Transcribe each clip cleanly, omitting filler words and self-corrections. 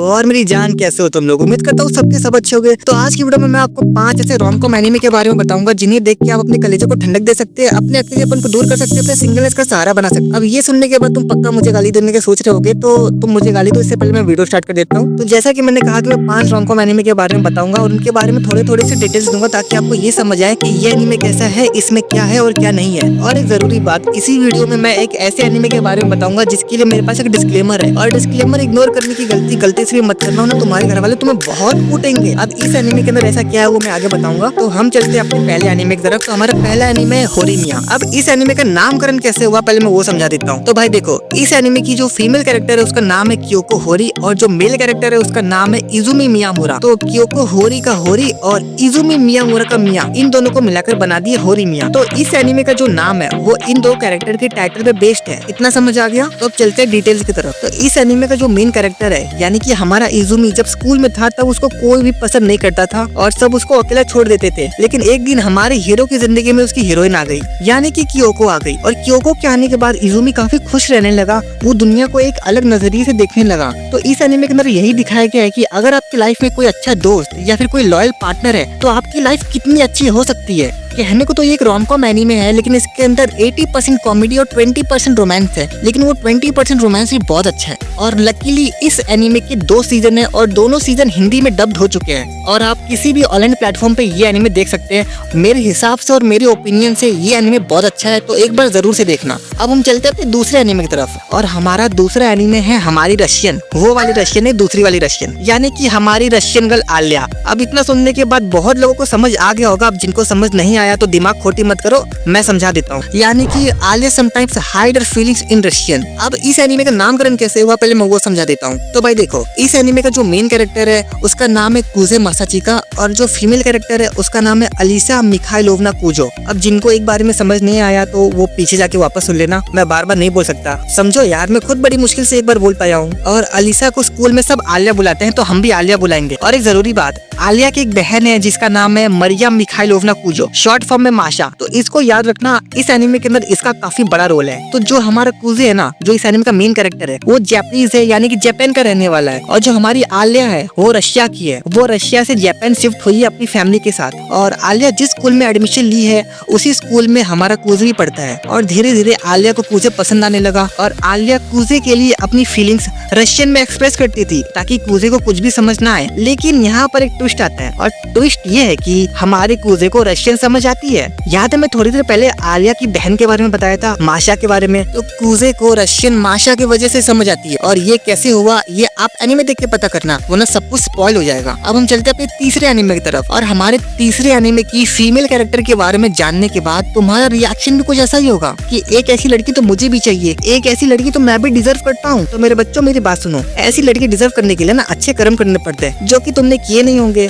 और मेरी जान, कैसे हो तुम लोग? उम्मीद करता हूँ सबके सब अच्छे होंगे। तो आज की वीडियो में मैं आपको 5 ऐसे रोम-कॉम एनीमे के बारे में बताऊंगा जिन्हें देख के आप अपने कलेजे को ठंडक दे सकते हैं, अपने अकेलेपन को दूर कर सकते हैं, अपने सिंगलनेस का सहारा बना सकते हैं। अब ये सुनने के बाद तुम पक्का मुझे गाली देने के सोच रहे होगे, तो तुम मुझे गाली दो। इससे पहले मैं वीडियो स्टार्ट कर देता हूँ। तो जैसा कि मैंने कहा कि मैं 5 रोम-कॉम एनीमे के बारे में बताऊंगा और उनके बारे में थोड़े से डिटेल्स दूंगा ताकि आपको ये समझ आए कि ये एनीमे कैसा है, इसमें क्या है और क्या नहीं है। और एक जरूरी बात, इसी वीडियो में मैं एक ऐसे एनीमे के बारे में बताऊंगा जिसके लिए मेरे पास एक डिस्क्लेमर है, और डिस्क्लेमर इग्नोर करने की गलती से भी मत करना, वरना तुम्हारे घर वाले तुम्हें बहुत कूटेंगे। अब इस एनीमे के अंदर ऐसा क्या है वो मैं आगे बताऊंगा। तो हम चलते हैं अपने पहले एनीमे की तरफ। तो हमारा पहला एनीमे है होरीमिया। अब इस एनीमे का नामकरण कैसे हुआ पहले मैं वो समझा देता हूँ। तो भाई देखो, इस एनीमे की जो फीमेल कैरेक्टर है उसका नाम है क्योको होरी, और जो मेल कैरेक्टर है उसका नाम है इजुमी मियामुरा। तो क्योको होरी का होरी और इजुमी मियामुरा का मिया, इन दोनों को मिलाकर बना दिए होरीमिया। तो इस एनीमे का जो नाम है वो इन दो कैरेक्टर के टाइटल पे बेस्ड है। इतना समझ आ गया? तो अब चलते हैं डिटेल्स की तरफ। तो इस एनीमे का जो मेन कैरेक्टर है यानी कि हमारा इजुमी, जब स्कूल में था तब उसको कोई भी पसंद नहीं करता था और सब उसको अकेला छोड़ देते थे। लेकिन एक दिन हमारे हीरो की जिंदगी में उसकी हीरोइन आ गई, यानी कि क्योको आ गई। और क्योको के आने के बाद इजुमी काफी खुश रहने लगा, वो दुनिया को एक अलग नजरिए से देखने लगा। तो इस एनीमे के अंदर यही दिखाया गया है कि अगर आपकी लाइफ में कोई अच्छा दोस्त या फिर कोई लॉयल पार्टनर है तो आपकी लाइफ कितनी अच्छी हो सकती है। कहने को तो ये एक रोम-कॉम एनीमे है, लेकिन इसके अंदर 80% कॉमेडी और 20% रोमांस है, लेकिन वो 20% रोमांस भी बहुत अच्छा है। और लकीली इस एनीमे के 2 सीजन है और दोनों सीजन हिंदी में डब्ड हो चुके हैं, और आप किसी भी ऑनलाइन प्लेटफॉर्म पे ये एनीमे देख सकते हैं। मेरे हिसाब से और मेरे ओपिनियन से ये एनीमे बहुत अच्छा है, तो एक बार जरूर से देखना। अब हम चलते हैं अपने दूसरे एनीमे की तरफ, और हमारा दूसरा एनीमे है हमारी रशियन। वो वाली रशियन है, दूसरी वाली रशियन, यानी कि हमारी रशियन गर्ल आलिया। अब इतना सुनने के बाद बहुत लोगों को समझ आ गया होगा। अब जिनको समझ नहीं आया तो दिमाग खोटी मत करो, मैं समझा देता हूँ। यानी कि Alia sometimes hide her feelings in Russian. अब इस एनीमे का नामकरण कैसे हुआ पहले मैं वो समझा देता हूँ। तो भाई देखो, इस एनीमे का जो मेन कैरेक्टर है उसका नाम है कुजे मासाचिका, और जो फीमेल कैरेक्टर है उसका नाम है अलीसा मिखाइलोवना कुजो। अब जिनको एक बारे में समझ नहीं आया तो वो पीछे जाके वापस सुन लेना, मैं बार बार नहीं बोल सकता। समझो यार, मैं खुद बड़ी मुश्किल से एक बार बोल पाया हूँ। और अलीसा को स्कूल में सब आलिया बुलाते हैं, तो हम भी आलिया बुलाएंगे। और एक जरूरी बात, आलिया की एक बहन है जिसका नाम है मरियम मिखाइलोवना कुजो, शॉर्ट फॉर्म में माशा। तो इसको याद रखना, इस एनीमे के अंदर इसका काफी बड़ा रोल है। तो जो हमारा कुजे है ना, जो इस एनीमे का मेन कैरेक्टर है, वो जापानीज है, यानी कि जापान का रहने वाला है। और जो हमारी आलिया है वो रशिया की है, वो रशिया से जापान शिफ्ट हुई है अपनी फैमिली के साथ। और आलिया जिस स्कूल में एडमिशन ली है उसी स्कूल में हमारा कुजे भी पढ़ता है। और धीरे धीरे आलिया को कुजे पसंद आने लगा, और आलिया कुजे के लिए अपनी फीलिंग्स रशियन में एक्सप्रेस करती थी ताकि कुजे को कुछ भी समझ ना आए। लेकिन यहाँ पर एक ट्विस्ट आता है, और ट्विस्ट ये है कि हमारे कुजे को रशियन समझ आती है। याद है मैं थोड़ी देर पहले आलिया की बहन के बारे में बताया था, माशा के बारे में। तो कुजे को रशियन माशा की वजह से समझ आती है, और ये कैसे हुआ ये आप एनीमे देख के पता करना, वरना सब कुछ स्पॉइल हो जाएगा। अब हम चलते हैं अपने तीसरे एनीमे की तरफ, और हमारे तीसरे एनीमे की फीमेल कैरेक्टर के बारे में जानने के बाद तुम्हारा रिएक्शन भी कुछ ऐसा ही होगा कि एक ऐसी लड़की तो मुझे भी चाहिए, एक ऐसी लड़की तो मैं भी डिजर्व करता हूँ। तो मेरे बच्चों मेरी बात सुनो, ऐसी लड़की डिजर्व करने के लिए ना अच्छे कर्म करने पड़ते हैं, जो कि तुमने किए नहीं होंगे।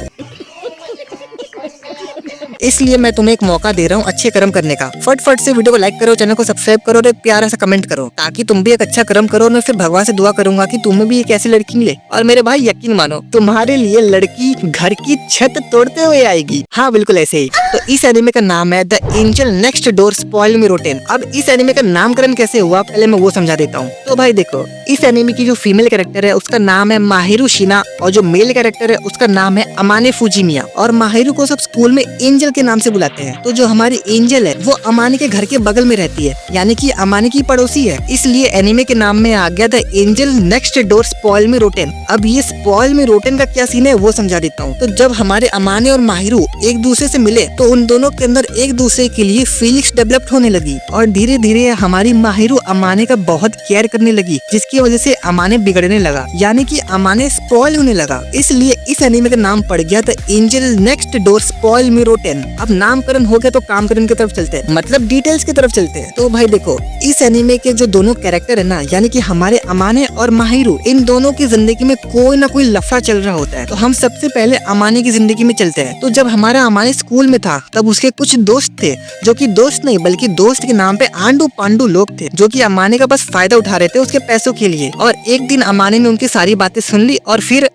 इसलिए मैं तुम्हें एक मौका दे रहा हूँ अच्छे कर्म करने का। फट से वीडियो को लाइक करो, चैनल को सब्सक्राइब करो और एक प्यारा सा कमेंट करो, ताकि तुम भी एक अच्छा कर्म करो। और फिर भगवान से दुआ करूंगा कि तुम्हें भी एक ऐसी लड़की मिले। और मेरे भाई यकीन मानो, तुम्हारे लिए लड़की घर की छत तोड़ते हुए आएगी। हाँ बिल्कुल ऐसे ही। तो इस एनीमे का नाम है the angel next door spoil me rotten. अब इस एनीमे का नामकरण कैसे हुआ पहले मैं वो समझा देता हूँ। तो भाई देखो, इस एनीमे की जो फीमेल कैरेक्टर है उसका नाम है माहिरू शिना, और जो मेल कैरेक्टर है उसका नाम है अमाने फुजिमिया। और माहिरू को सब स्कूल में एंजल के नाम से बुलाते हैं। तो जो हमारी एंजल है वो अमाने के घर के बगल में रहती है, यानी कि अमाने की पड़ोसी है। इसलिए एनीमे के नाम में आ गया the angel next door spoil me rotten. अब ये स्पॉइल मी रोटेन का क्या सीन है वो समझा देता हूँ। तो जब हमारे अमाने और माहिरू एक दूसरे से मिले तो उन दोनों के अंदर एक दूसरे के लिए फीलिंग्स डेवलप होने लगी, और धीरे धीरे हमारी माहिरू अमाने का बहुत केयर करने लगी, जिसकी वजह से अमाने बिगड़ने लगा, यानी कि अमाने स्पॉइल होने लगा। इसलिए इस एनीमे का नाम पड़ गया the angel next door spoil me rotten. अब नामकरण हो गया तो कामकरण की तरफ चलते हैं, मतलब डिटेल्स की तरफ चलते हैं। तो भाई देखो, इस एनीमे के जो दोनों कैरेक्टर है ना, यानी कि हमारे अमाने और माहिरू, इन दोनों की जिंदगी में कोई ना कोई लफड़ा चल रहा होता है। तो हम सबसे पहले अमाने की जिंदगी में चलते हैं। तो जब हमारा अमाने स्कूल में था तब उसके कुछ दोस्त थे, जो कि दोस्त नहीं बल्कि दोस्त के नाम पे आंडू पांडू लोग थे, जो कि अमाने का बस फायदा उठा रहे थे उसके पैसों के लिए। और एक दिन अमाने ने उनकी सारी बातें सुन ली, और फिर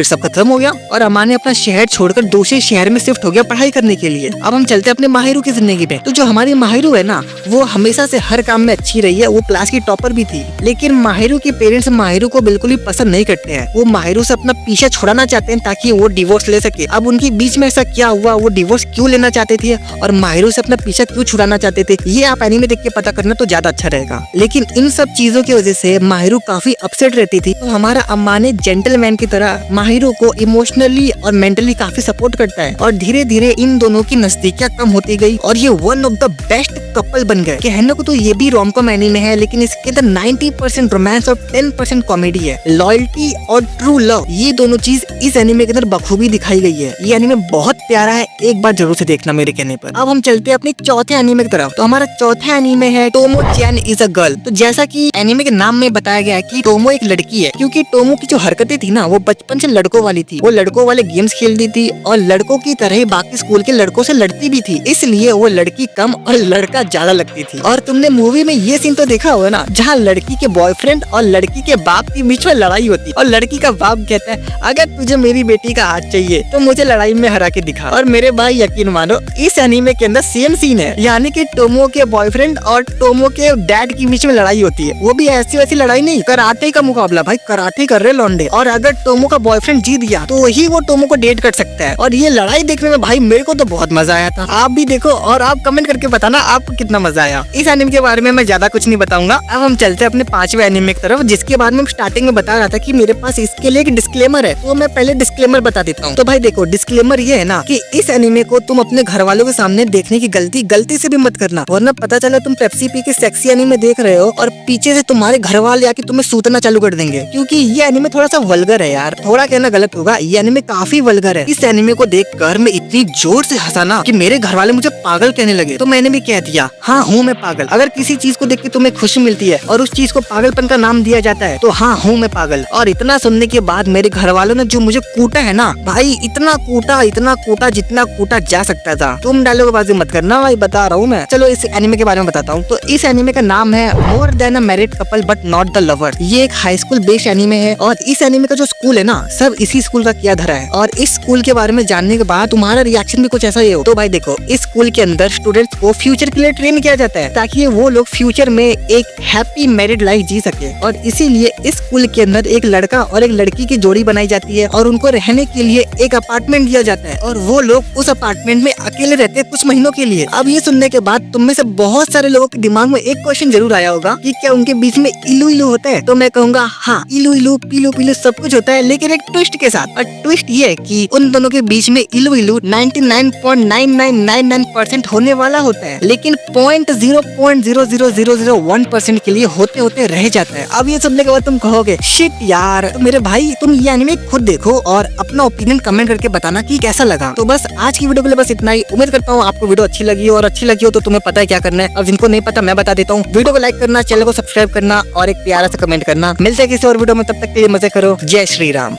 सब खत्म हो गया, और अमाने अपना शहर छोड़कर दूसरे शहर में शिफ्ट हो गया पढ़ाई करने के लिए। अब हम चलते हैं अपने माहिरू की जिंदगी पे। तो जो हमारी माहिरू है ना, वो हमेशा से हर काम में अच्छी रही है, वो क्लास की टॉपर भी थी। लेकिन माहिरू के पेरेंट्स माहिरू को बिल्कुल भी पसंद नहीं करते हैं। वो माहिरू से अपना पीछा छुड़ाना चाहते हैं ताकि वो डिवोर्स ले सके। अब उनके बीच में ऐसा क्या हुआ, वो डिवोर्स क्यों लेना चाहते थे और माहिरू से अपना पीछा क्यों छुड़ाना चाहते थे, ये आप एनीमे देख के पता करना तो ज्यादा अच्छा रहेगा। लेकिन इन सब चीजों की वजह से माहिरू काफी अपसेट रहती थी। तो हमारा अम्मा ने जेंटलमैन की तरह माहिरू को इमोशनली और मेंटली काफी सपोर्ट करता है और धीरे धीरे इन दोनों की नजदीकियां कम होती गई और ये one of the best couple बन गए। कहने को तो ये भी रोम-कॉम एनीमे है, लेकिन इसके अंदर 90% रोमांस और 10% कॉमेडी है। लॉयल्टी और ट्रू लव, ये दोनों चीज इस एनीमे के अंदर बखूबी दिखाई गई है। ये एनीमे बहुत प्यारा है, एक बार जरूर से देखना मेरे कहने पर। अब हम चलते हैं अपने चौथे एनीमे की तरफ। तो हमारा चौथा एनीमे है टोमो-चैन इज अ गर्ल। तो जैसा कि एनीमे के नाम में बताया गया है कि टोमो एक लड़की है, क्योंकि टोमो की जो हरकतें थी ना, वो बचपन से लड़कों वाली थी। वो लड़कों वाले गेम्स खेलती थी और लड़कों की तरह ही बाकी स्कूल के लड़कों से लड़ती भी थी, इसलिए वो लड़की कम और लड़का ज्यादा लगती थी। और तुमने मूवी में ये सीन तो देखा होगा ना, जहाँ लड़की के बॉयफ्रेंड और लड़की के बाप के बीच में लड़ाई होती और लड़की का बाप कहता है अगर तुझे मेरी बेटी का हाथ चाहिए तो मुझे लड़ाई में हरा के दिखा। और मेरे भाई यकीन मानो, इस एनीमे के अंदर सेम सीन है, यानी कि टोमो के बॉयफ्रेंड और टोमो के डैड के बीच में लड़ाई होती है। वो भी ऐसी वैसी लड़ाई नहीं, कराटे का मुकाबला भाई, कराटे कर रहे लौंडे। और अगर टोमो का बॉयफ्रेंड जीत गया तो ही वो टोमो को डेट कर सकता है। और ये लड़ाई देखने में भाई मेरे को तो बहुत मजा आया था। आप भी देखो और आप कमेंट करके बताना आपको कितना मजा आया। इस एनीमे के बारे में मैं ज्यादा कुछ नहीं बताऊंगा। अब हम चलते हैं अपने पांचवें एनीमे की तरफ, जिसके बारे में स्टार्टिंग में बता रहा था कि मेरे पास इसके लिए एक डिस्क्लेमर है, तो मैं पहले डिस्क्लेमर बता देता हूँ। तो भाई देखो, डिस्क्लेमर ये है ना कि इस एनीमे को तुम अपने घर वालों के सामने देखने की गलती से भी मत करना, वरना पता चला तुम पेप्सी पी के सेक्सी एनीमे देख रहे हो और पीछे से तुम्हारे घर वाले आके तुम्हें सूतना चालू कर देंगे, क्योंकि ये एनीमे थोड़ा सा वल्गर है यार। थोड़ा कहना गलत होगा, ये एनीमे काफी वल्गर है। इस एनीमे को देखकर मैं इतनी जोर से हंसा ना कि मेरे घर वाले मुझे पागल कहने लगे। तो मैंने भी कह दिया हाँ हूँ मैं पागल। अगर किसी चीज को देख के तुम्हें खुशी मिलती है और उस चीज को पागलपन का नाम दिया जाता है तो हाँ हूँ मैं पागल। और इतना सुनने के बाद मेरे घर वालों ने जो मुझे कूटा है ना भाई, इतना कूटा जितना कूटा जा सकता था। तुम डायलॉगबाजी मत करना भाई, बता रहा हूँ मैं। चलो इस एनीमे के बारे में बताता हूँ। तो इस एनीमे का नाम है more than a married couple but not the lover. ये एक हाई स्कूल बेस्ड एनीमे है और इस एनीमे का जो स्कूल है ना, सब इसी स्कूल का किया धरा है। और इस स्कूल के बारे में जानने के बाद तुम्हारा रिएक्शन भी कुछ ऐसा ही हो। तो भाई देखो, इस स्कूल के अंदर स्टूडेंट्स को फ्यूचर के लिए ट्रेन किया जाता है ताकि वो लोग फ्यूचर में एक हैप्पी मैरिड लाइफ जी सके। और इसीलिए इस स्कूल के अंदर एक लड़का और एक लड़की की जोड़ी बनाई जाती है और उनको रहने के लिए एक अपार्टमेंट दिया जाता है और वो लोग उस अपार्टमेंट में अकेले रहते हैं कुछ महीनों के लिए। अब ये सुनने के बाद तुम में से बहुत सारे लोगों के दिमाग में एक क्वेश्चन जरूर आया होगा कि क्या उनके बीच में इलू इलू होता है। तो मैं कहूँगा हाँ, इलू इलू पीलू पीलू सब कुछ होता है, लेकिन एक ट्विस्ट के साथ। और ट्विस्ट ये है कि उन दोनों के बीच में इलू इलू 99.9999% होने वाला होता है, लेकिन 0.000001% के लिए होते होते रह जाता है। अब ये सुनने के बाद तुम कहोगे शिट यार। तो मेरे भाई तुम ये एनीमे खुद देखो और अपना ओपिनियन कमेंट करके बताना कि कैसा लगा। तो बस आज की वीडियो के लिए बस इतना ही। उम्मीद करता हूँ आपको वीडियो अच्छी लगी हो, और अच्छी लगी हो तो तुम्हें पता है क्या करना है। अब जिनको नहीं पता मैं बता देता हूँ, वीडियो को लाइक करना, चैनल को सब्सक्राइब करना और एक प्यारा सा कमेंट करना। मिलते हैं किसी और वीडियो में, तब तक के लिए मजे करो। जय श्री राम।